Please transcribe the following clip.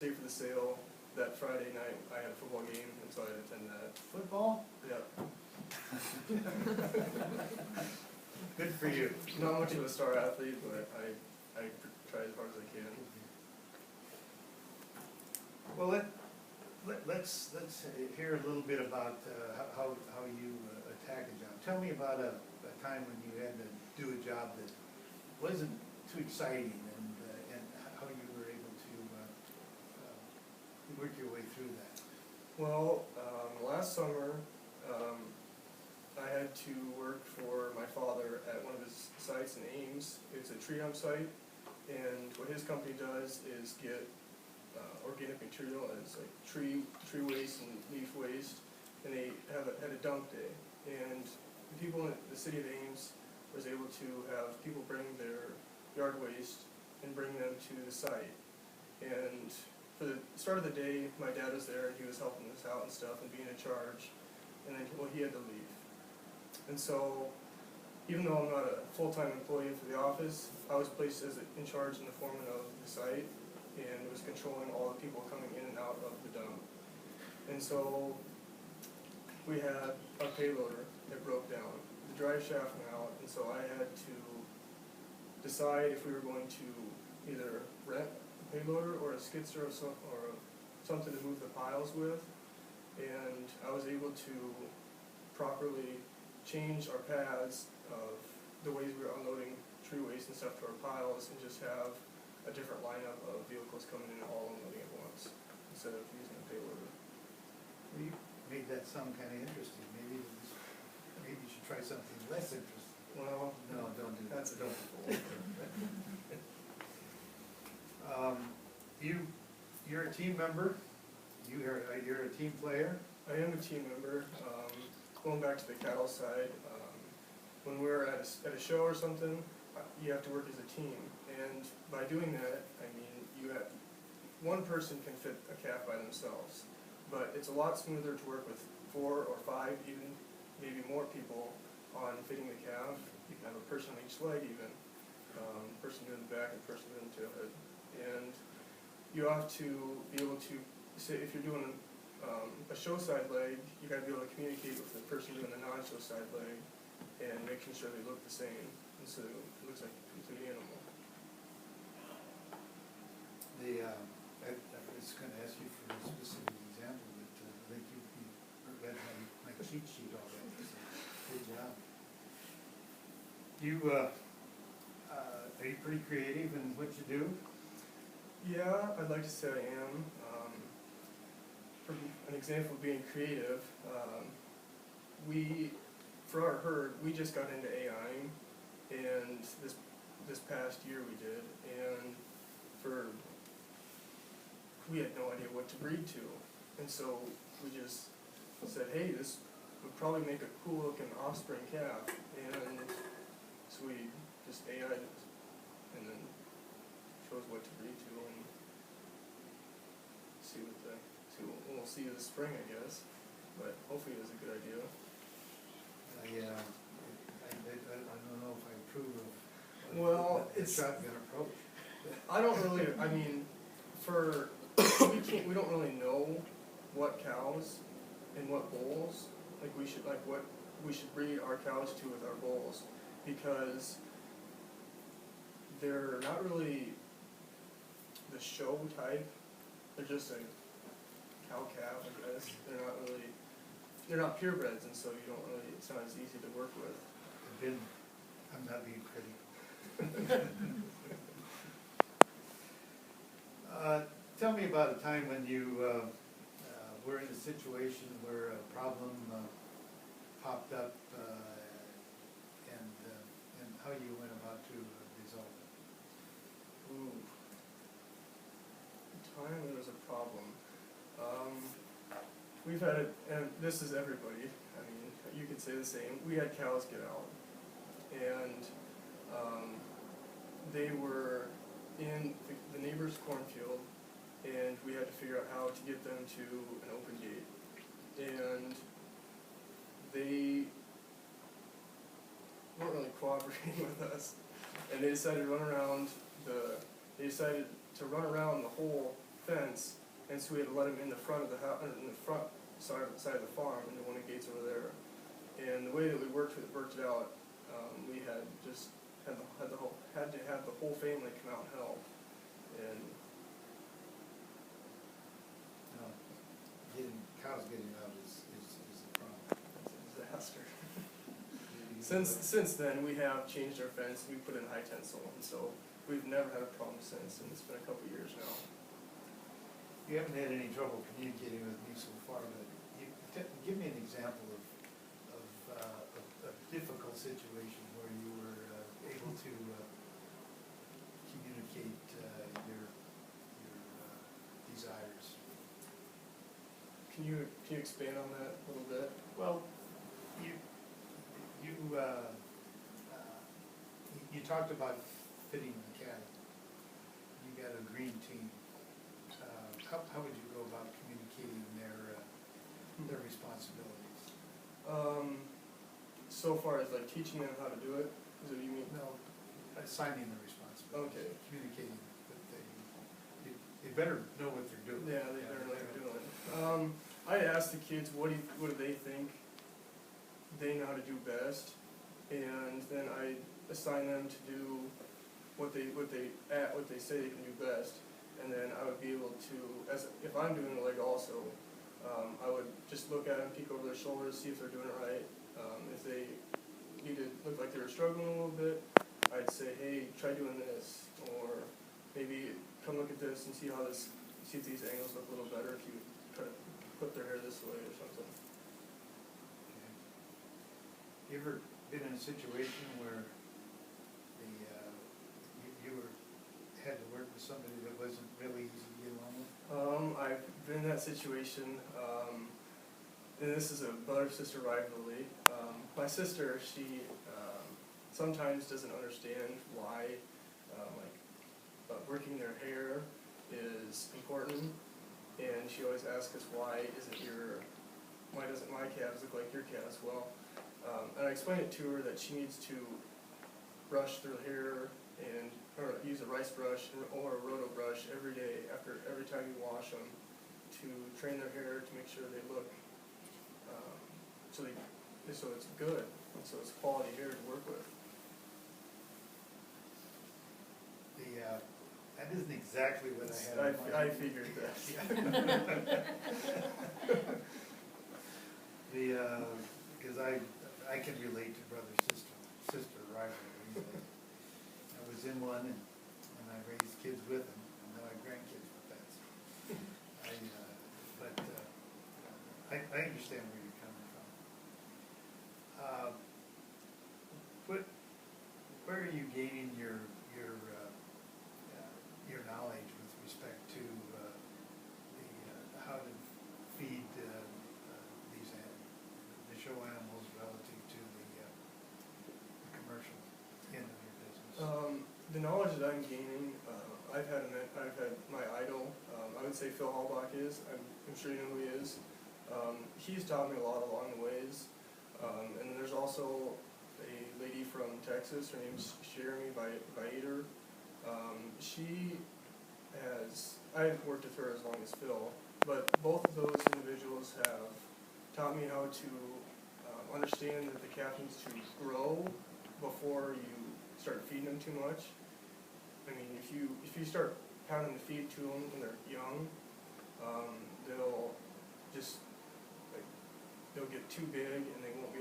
stay for the sale. That Friday night, I had a football game, and so I had to attend that. Football? Yep. Good for you. Not much of a star athlete, but I try as hard as I can. Well, let's hear a little bit about how you attack a job. Tell me about a time when you had to do a job that wasn't too exciting, and how you were able to work your way through that. Well, last summer, I had to work for my father at one of his sites in Ames. It's a tree dump site, and what his company does is get organic material as like tree waste and leaf waste, and they had a dump day. And the people in the city of Ames was able to have people bring their yard waste and bring them to the site. And for the start of the day, my dad was there and he was helping us out and stuff and being in charge. And then, well, he had to leave. And so, even though I'm not a full-time employee for the office, I was placed as in charge and the foreman of the site, and was controlling all the people coming in and out of the dump. And so, we had a payloader that broke down. The drive shaft went out, and so I had to decide if we were going to either rent a payloader or a skidster or something to move the piles with. And I was able to properly change our paths of the ways we were unloading tree waste and stuff to our piles, and just have a different lineup of vehicles coming in and all unloading at once instead of using a payloader. Well, you made that sound kind of interesting. Maybe you should try something less interesting. Well, No, don't do that. that's a You're a team member. You're a team player. I am a team member. Going back to the cattle side, when we're at a show or something, you have to work as a team. And by doing that, I mean, one person can fit a calf by themselves, but it's a lot smoother to work with 4 or 5, even maybe more people on fitting the calf. You can have a person on each leg even, person doing the back and person doing the tailhead. And you have to be able to say, if you're doing a show side leg, you got to be able to communicate with the person doing the non-show side leg and making sure they look the same, and so it looks like a complete animal. I was going to ask you for a specific example, but I think you read my cheat sheet already. So good job. Are you pretty creative in what you do? Yeah, I'd like to say I am. For an example of being creative, for our herd, we just got into AIing, and this past year we did, and we had no idea what to breed to, and so we just said, hey, this would probably make a cool looking offspring calf, and so we just AI'd it, and then chose what to breed to, and we'll see this spring, I guess, but hopefully it was a good idea. I don't know if I approve of Well, the it's shotgun approach. I don't really. I mean, we don't really know what cows and what bulls what we should breed our cows to with our bulls, because they're not really the show type. They're just a cow calf, I guess. They're not purebreds, and so it's not as easy to work with. I'm not being critical. Tell me about a time when you were in a situation where a problem popped up, and how you went about to resolve it. Ooh. Time there was a problem. We've had it, and this is everybody. I mean, you could say the same. We had cows get out, and they were in the neighbor's cornfield, and we had to figure out how to get them to an open gate. And they weren't really cooperating with us, and they decided to run around the whole fence, and so we had to let them in the front of the house, in the front side of the farm, and the one gates over there. And the way that we worked it out, we had just had to have the whole family come out and help, and Cows getting out is the problem. it's a disaster. Since then, we have changed our fence, we put in high tensile, and so we've never had a problem since, and it's been a couple of years now. You haven't had any trouble communicating with me so far, but give me an example of a difficult situation where you were able to communicate your desires. Can you expand on that a little bit? Well, you talked about fitting the cattle. You got a green team. How would you go about communicating their responsibilities? So far as like teaching them how to do it, is that what you mean? No, assigning the responsibilities. Okay. Communicating that they better know what they're doing. Yeah, they better know what they're doing. I asked the kids what do they think they know how to do best, and then I assign them to do what they say they can do best, and then I would be able to, if I'm doing the leg also, I would just look at them, peek over their shoulders, see if they're doing it right. If they look like they were struggling a little bit, I'd say, hey, try doing this, or maybe come look at this and see if these angles look a little better if you try to put their hair this way or something. Okay. You ever been in a situation where you had to work with somebody that wasn't really easy to get along with? I've been in that situation, and this is a brother-sister rivalry. My sister, she sometimes doesn't understand why working their hair is important, and she always asks us why doesn't my calves look like your calves? Well, and I explained it to her that she needs to brush their hair or use a rice brush or a roto brush every day every time you wash them to train their hair to make sure they look so it's good, and so it's quality hair to work with. That isn't exactly what I had in mind. I figured that. Because I can relate to brother-sister rivalry. I was in one, and I raised kids with them, and now I have grandkids with that. I understand where you're coming from. Where are you gaining your knowledge with respect to how to feed these the show animals relative to the commercial end of your business? The knowledge that I'm gaining, I've had my idol. I would say Phil Hallbach is. I'm sure you know who he is. He's taught me a lot along the ways. And there's also a lady from Texas. Her name's Jeremy Bader. I haven't worked with her as long as Phil, but both of those individuals have taught me how to understand that the calf needs to grow before you start feeding them too much. I mean, if you start pounding the feed to them when they're young, they'll get too big and they won't be